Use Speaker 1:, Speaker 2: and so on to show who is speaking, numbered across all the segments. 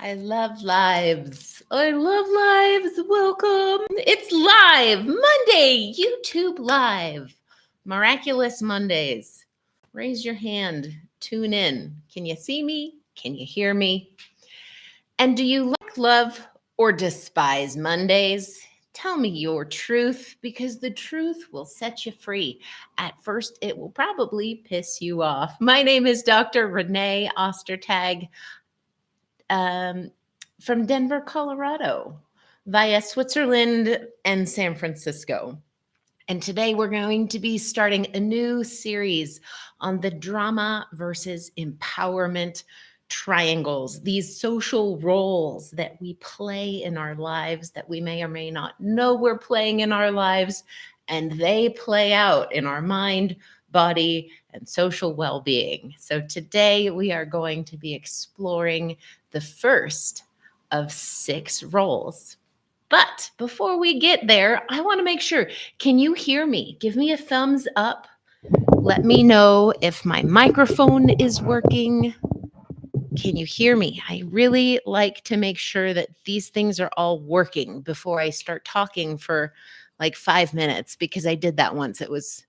Speaker 1: I love lives. I love lives. Welcome. It's live Monday, YouTube Live. Miraculous Mondays. Raise your hand. Tune in. Can you see me? Can you hear me? And do you like, love, or despise Mondays? Tell me your truth because the truth will set you free. At first, it will probably piss you off. My name is Dr. Renee Ostertag. From Denver, Colorado, via Switzerland and San Francisco. And today we're going to be starting a new series on the drama versus empowerment triangles, these social roles that we play in our lives that we may or may not know we're playing in our lives, and they play out in our mind, body, and social well-being. So today we are going to be exploring the first of 6 roles. But before we get there, I want to make sure, can you hear me? Give me a thumbs up. Let me know if my microphone is working. Can you hear me? I really like to make sure that these things are all working before I start talking for like 5 minutes, because I did that once. It was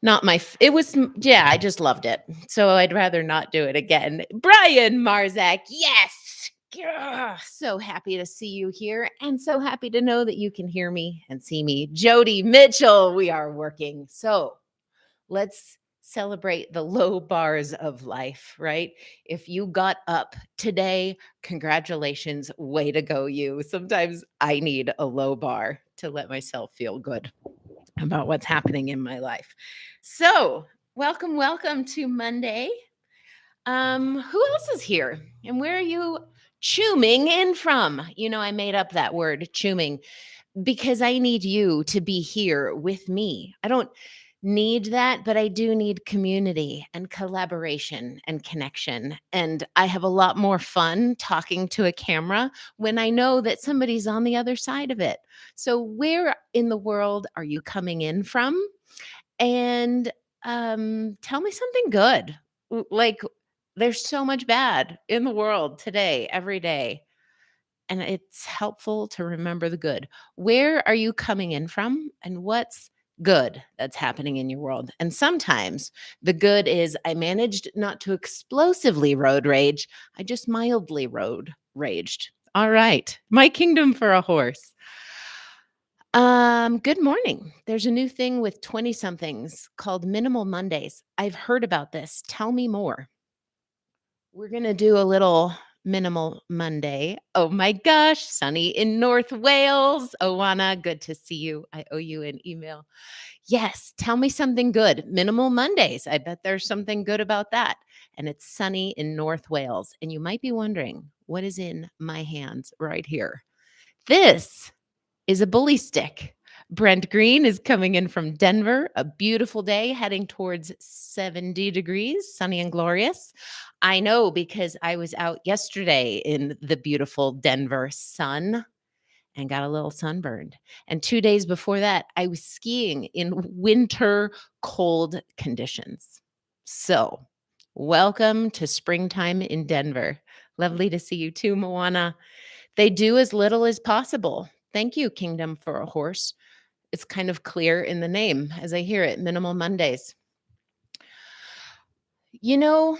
Speaker 1: not my, I just loved it. So I'd rather not do it again. Brian Marzak, yes. So happy to see you here and so happy to know that you can hear me and see me. Jody Mitchell, we are working. So let's celebrate the low bars of life, right? If you got up today, congratulations, way to go you. Sometimes I need a low bar to let myself feel good about what's happening in my life. So welcome to Monday. Who else is here? And where are you chuming in from? You know, I made up that word, chuming, because I need you to be here with me. I don't need that, but I do need community and collaboration and connection. And I have a lot more fun talking to a camera when I know that somebody's on the other side of it. So where in the world are you coming in from? And tell me something good. Like, there's so much bad in the world today, every day. And it's helpful to remember the good. Where are you coming in from? And what's good that's happening in your world? And sometimes the good is I managed not to explosively road rage. I just mildly road raged. All right. My kingdom for a horse. Good morning. There's a new thing with 20 somethings called Minimal Mondays. I've heard about this. Tell me more. We're going to do a little Minimal Monday. Oh my gosh, Sunny in North Wales. Owana, good to see you. I owe you an email. Yes, tell me something good. Minimal Mondays. I bet there's something good about that. And it's sunny in North Wales. And you might be wondering, what is in my hands right here? This is a bully stick. Brent Green is coming in from Denver, a beautiful day heading towards 70 degrees, sunny and glorious. I know because I was out yesterday in the beautiful Denver sun and got a little sunburned. And 2 days before that, I was skiing in winter cold conditions. So, welcome to springtime in Denver. Lovely to see you too, Moana. They do as little as possible. Thank you, Kingdom for a Horse. It's kind of clear in the name as I hear it, Minimal Mondays. You know,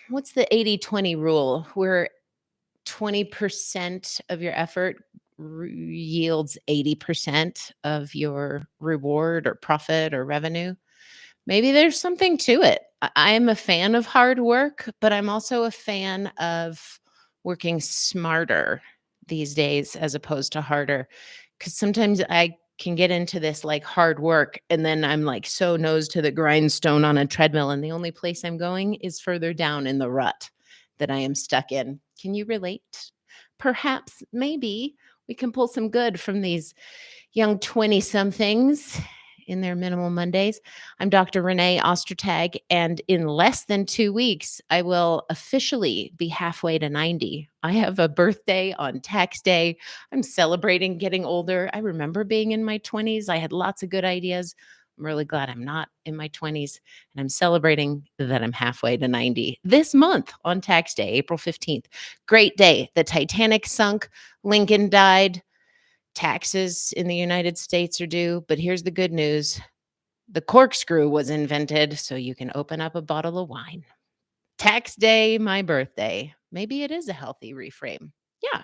Speaker 1: what's the 80-20 rule where 20% of your effort yields 80% of your reward or profit or revenue? Maybe there's something to it. I am a fan of hard work, but I'm also a fan of working smarter these days as opposed to harder. Because sometimes I can get into this like hard work and then I'm like so nose to the grindstone on a treadmill, and the only place I'm going is further down in the rut that I am stuck in. Can you relate? Perhaps, maybe we can pull some good from these young 20-somethings in their Minimal Mondays. I'm Dr. Renee Ostertag, and in less than 2 weeks, I will officially be halfway to 90. I have a birthday on tax day. I'm celebrating getting older. I remember being in my 20s. I had lots of good ideas. I'm really glad I'm not in my 20s, and I'm celebrating that I'm halfway to 90 this month on tax day, April 15th. Great day. The Titanic sunk, Lincoln died, taxes in the United States are due. But here's the good news: the corkscrew was invented so you can open up a bottle of wine. Tax day, my birthday. Maybe it is a healthy reframe. Yeah,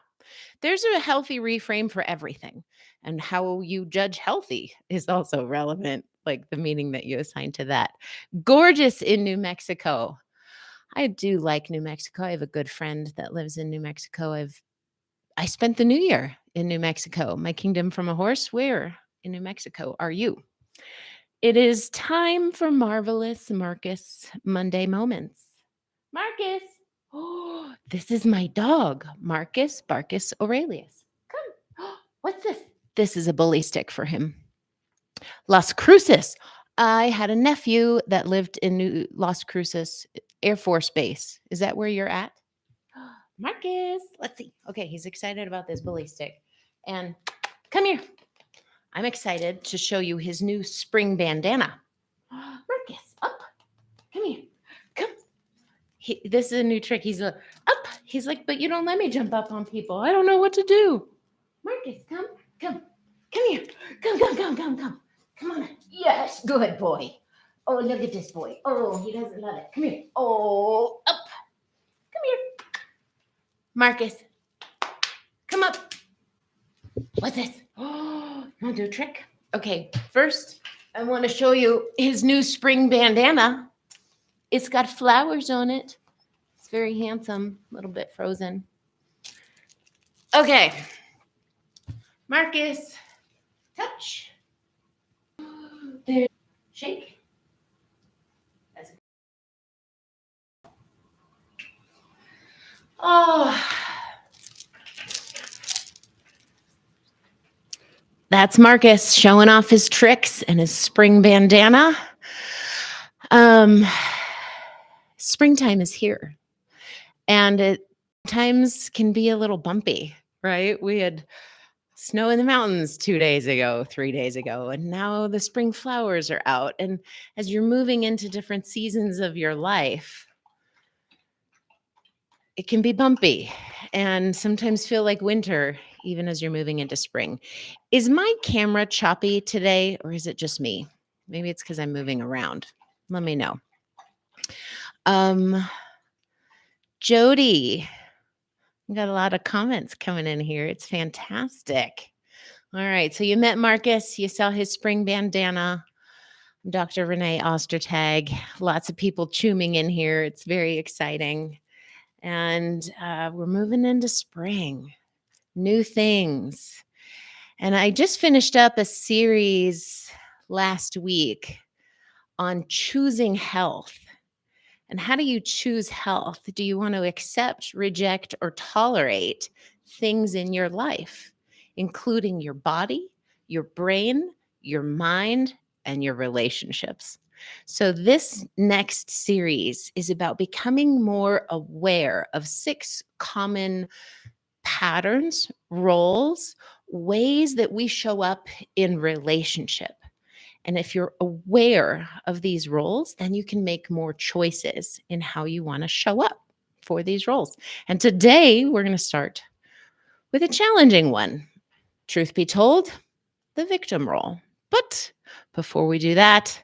Speaker 1: there's a healthy reframe for everything. And how you judge healthy is also relevant, like the meaning that you assign to that. Gorgeous in New Mexico. I do like New Mexico. I have a good friend that lives in New Mexico. I spent the new year in New Mexico. My kingdom from a horse. Where in New Mexico are you? It is time for Marvelous Marcus Monday Moments. Marcus. Oh, this is my dog, Marcus Barcus Aurelius. Come. What's this? This is a bully stick for him. Las Cruces. I had a nephew that lived in Las Cruces Air Force Base. Is that where you're at? Marcus. Let's see. Okay, he's excited about this bully stick. And come here. I'm excited to show you his new spring bandana. Marcus, up. Come here. Come. This is a new trick. He's up. He's like, but you don't let me jump up on people. I don't know what to do. Marcus, come. Come here. Come. Come on. Yes, good boy. Oh, look at this boy. Oh, he doesn't love it. Come here. Oh, up. Come here. Marcus, come up. What's this? Oh, you want to do a trick? Okay, first, I want to show you his new spring bandana. It's got flowers on it. It's very handsome, a little bit frozen. Okay. Marcus, touch. There. Shake. That's it. Oh. That's Marcus showing off his tricks and his spring bandana. Springtime is here, and it times can be a little bumpy, right? We had snow in the mountains 2 days ago, 3 days ago, and now the spring flowers are out. And as you're moving into different seasons of your life, it can be bumpy and sometimes feel like winter, even as you're moving into spring. Is my camera choppy today, or is it just me? Maybe it's because I'm moving around. Let me know. Jody, we got a lot of comments coming in here. It's fantastic. All right. So you met Marcus. You saw his spring bandana. Dr. Renee Ostertag. Lots of people chooming in here. It's very exciting. And we're moving into spring. New things. And I just finished up a series last week on choosing health. And how do you choose health? Do you want to accept, reject, or tolerate things in your life, including your body, your brain, your mind, and your relationships? So this next series is about becoming more aware of 6 common patterns, roles, ways that we show up in relationship. And if you're aware of these roles, then you can make more choices in how you want to show up for these roles. And today we're going to start with a challenging one. Truth be told, the victim role. But before we do that,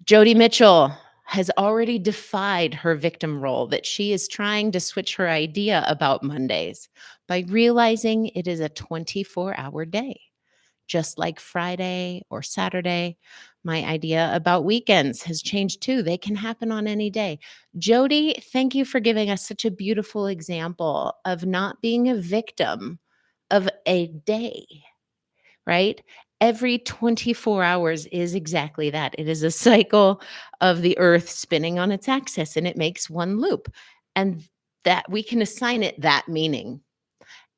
Speaker 1: Jody Mitchell has already defied her victim role that she is trying to switch her idea about Mondays by realizing it is a 24-hour day. Just like Friday or Saturday, my idea about weekends has changed too. They can happen on any day. Jody, thank you for giving us such a beautiful example of not being a victim of a day, right? Every 24 hours is exactly that. It is a cycle of the earth spinning on its axis, and it makes one loop. And that we can assign it that meaning.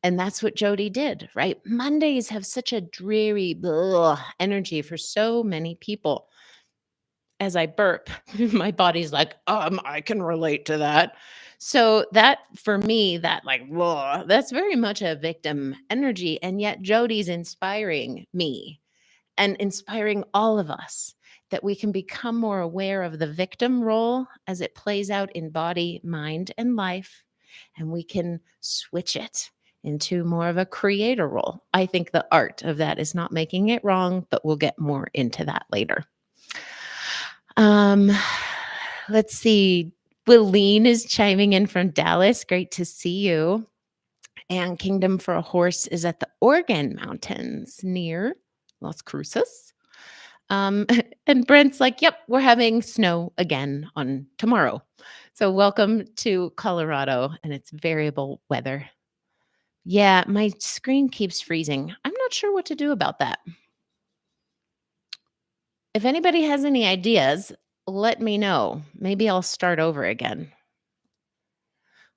Speaker 1: And that's what Jody did, right? Mondays have such a dreary energy for so many people. As I burp, my body's like, I can relate to that. So that for me, that like, that's very much a victim energy. And yet Jody's inspiring me and inspiring all of us that we can become more aware of the victim role as it plays out in body, mind, and life, and we can switch it into more of a creator role. I think the art of that is not making it wrong, but we'll get more into that later. Um, let's see. Willeen is chiming in from Dallas. Great to see you. And Kingdom for a Horse is at the Organ Mountains near Las Cruces. And Brent's like, yep, we're having snow again on tomorrow. So welcome to Colorado, and it's variable weather. Yeah, my screen keeps freezing. I'm not sure what to do about that. If anybody has any ideas, let me know. Maybe I'll start over again.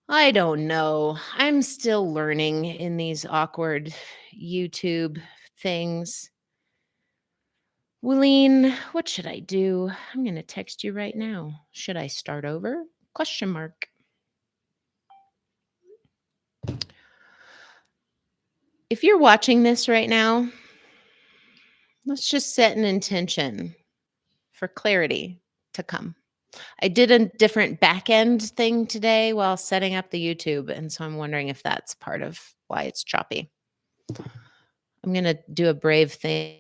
Speaker 1: I don't know. I'm still learning in these awkward YouTube things. Willeen, what should I do? I'm going to text you right now. Should I start over? Question mark. If you're watching this right now, let's just set an intention for clarity to come. I did a different back end thing today while setting up the YouTube, and so I'm wondering if that's part of why it's choppy. I'm going to do a brave thing